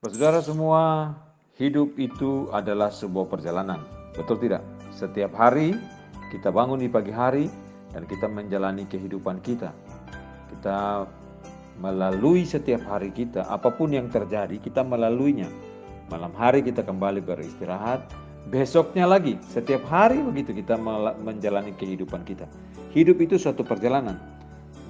Saudara semua, hidup itu adalah sebuah perjalanan, betul tidak? Setiap hari kita bangun di pagi hari dan kita menjalani kehidupan kita. Kita melalui setiap hari kita, apapun yang terjadi kita melaluinya. Malam hari kita kembali beristirahat, besoknya lagi, setiap hari begitu kita menjalani kehidupan kita. Hidup itu suatu perjalanan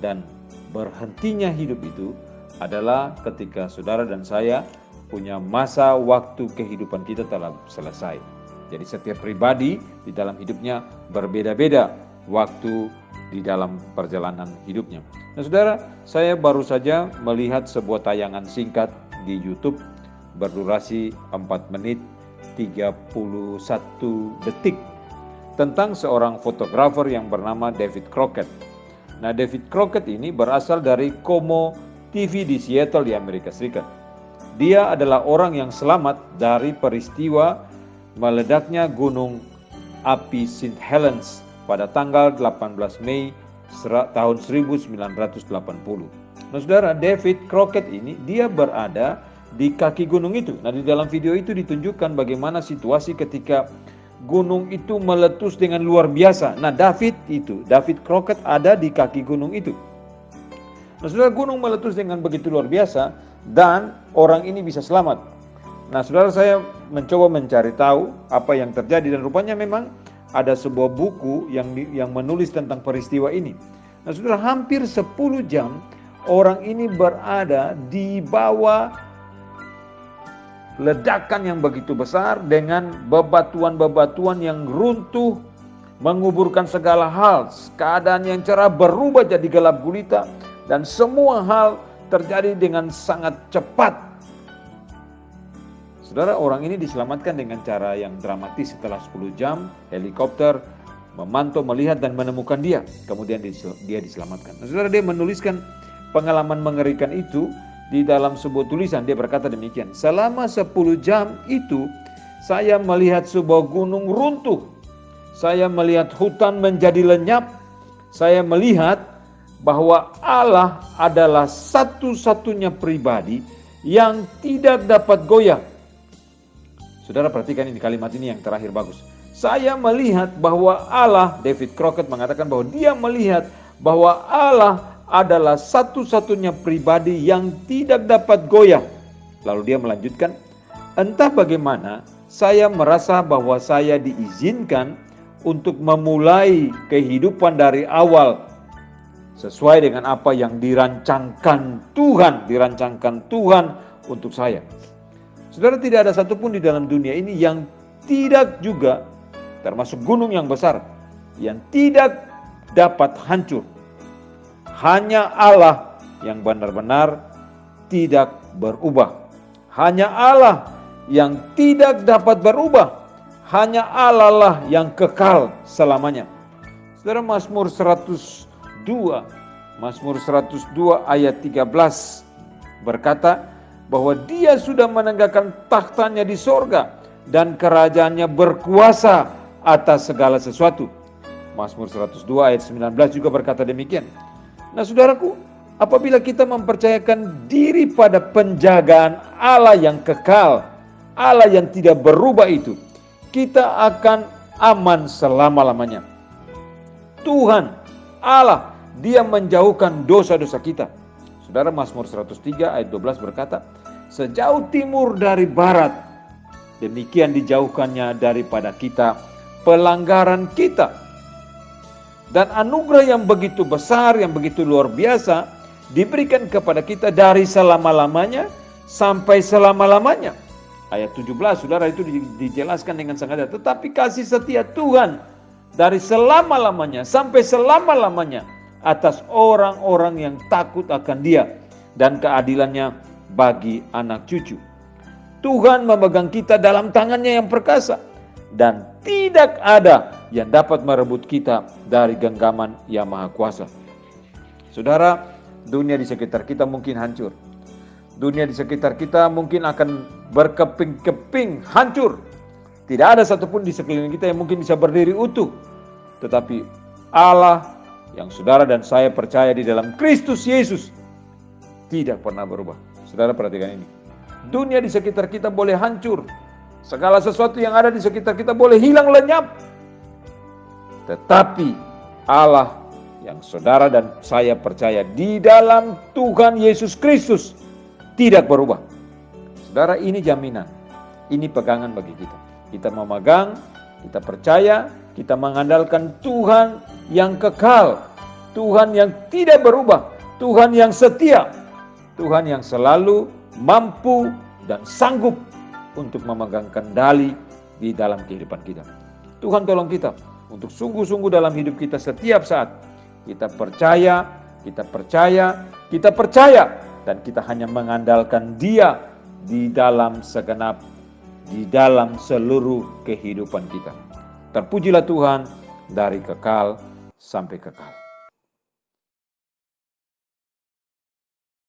dan berhentinya hidup itu adalah ketika saudara dan saya punya masa waktu kehidupan kita telah selesai. Jadi setiap pribadi di dalam hidupnya berbeda-beda waktu di dalam perjalanan hidupnya. Nah saudara, saya baru saja melihat sebuah tayangan singkat di YouTube berdurasi 4 menit 31 detik tentang seorang fotografer yang bernama David Crockett. Nah David Crockett ini berasal dari KOMO TV di Seattle di Amerika Serikat. Dia adalah orang yang selamat dari peristiwa meledaknya gunung api St. Helens pada tanggal 18 Mei tahun 1980. Nah saudara, David Crockett ini dia berada di kaki gunung itu. Nah di dalam video itu ditunjukkan bagaimana situasi ketika gunung itu meletus dengan luar biasa. Nah David Crockett ada di kaki gunung itu. Nah saudara, gunung meletus dengan begitu luar biasa dan orang ini bisa selamat. Nah saudara, saya mencoba mencari tahu apa yang terjadi dan rupanya memang ada sebuah buku yang menulis tentang peristiwa ini. Nah saudara, hampir 10 jam orang ini berada di bawah ledakan yang begitu besar dengan bebatuan-bebatuan yang runtuh, menguburkan segala hal. Keadaan yang cerah berubah jadi gelap gulita dan semua hal terjadi dengan sangat cepat. Saudara, orang ini diselamatkan dengan cara yang dramatis. Setelah 10 jam helikopter memantau, melihat dan menemukan dia. Kemudian dia diselamatkan. Nah, saudara, dia menuliskan pengalaman mengerikan itu di dalam sebuah tulisan. Dia berkata demikian, selama 10 jam itu saya melihat sebuah gunung runtuh. Saya melihat hutan menjadi lenyap. Saya melihat bahwa Allah adalah satu-satunya pribadi yang tidak dapat goyah. Saudara perhatikan ini, kalimat ini yang terakhir bagus. Saya melihat bahwa Allah, David Crockett mengatakan bahwa dia melihat bahwa Allah adalah satu-satunya pribadi yang tidak dapat goyah. Lalu dia melanjutkan, entah bagaimana saya merasa bahwa saya diizinkan untuk memulai kehidupan dari awal sesuai dengan apa yang dirancangkan Tuhan untuk saya. Saudara, tidak ada satupun di dalam dunia ini yang tidak juga, termasuk gunung yang besar, yang tidak dapat hancur. Hanya Allah yang benar-benar tidak berubah. Hanya Allah yang tidak dapat berubah. Hanya Allah lah yang kekal selamanya. Saudara, Mazmur 102 ayat 13 berkata bahwa dia sudah menegakkan takhtanya di sorga dan kerajaannya berkuasa atas segala sesuatu. Mazmur 102 ayat 19 juga berkata demikian. Nah saudaraku, apabila kita mempercayakan diri pada penjagaan Allah yang kekal, Allah yang tidak berubah itu, kita akan aman selama-lamanya. Tuhan Allah, dia menjauhkan dosa-dosa kita. Saudara, Mazmur 103 ayat 12 berkata, sejauh timur dari barat, demikian dijauhkannya daripada kita pelanggaran kita. Dan anugerah yang begitu besar, yang begitu luar biasa, diberikan kepada kita dari selama-lamanya sampai selama-lamanya. Ayat 17, saudara, itu dijelaskan dengan sangat jelas. Tetapi kasih setia Tuhan dari selama-lamanya sampai selama-lamanya atas orang-orang yang takut akan Dia dan keadilannya bagi anak cucu. Tuhan memegang kita dalam tangannya yang perkasa dan tidak ada yang dapat merebut kita dari genggaman Yang Maha Kuasa. Saudara, dunia di sekitar kita mungkin hancur. Dunia di sekitar kita mungkin akan berkeping-keping hancur. Tidak ada satupun di sekeliling kita yang mungkin bisa berdiri utuh. Tetapi Allah yang saudara dan saya percaya di dalam Kristus Yesus tidak pernah berubah. Saudara perhatikan ini. Dunia di sekitar kita boleh hancur. Segala sesuatu yang ada di sekitar kita boleh hilang lenyap. Tetapi Allah yang saudara dan saya percaya di dalam Tuhan Yesus Kristus tidak berubah. Saudara, ini jaminan. Ini pegangan bagi kita. Kita memegang, kita percaya, kita mengandalkan Tuhan yang kekal, Tuhan yang tidak berubah, Tuhan yang setia, Tuhan yang selalu mampu dan sanggup untuk memegang kendali di dalam kehidupan kita. Tuhan tolong kita untuk sungguh-sungguh dalam hidup kita setiap saat. Kita percaya, kita percaya, kita percaya, dan kita hanya mengandalkan Dia di dalam segenap, di dalam seluruh kehidupan kita. Terpujilah Tuhan dari kekal sampai kekal.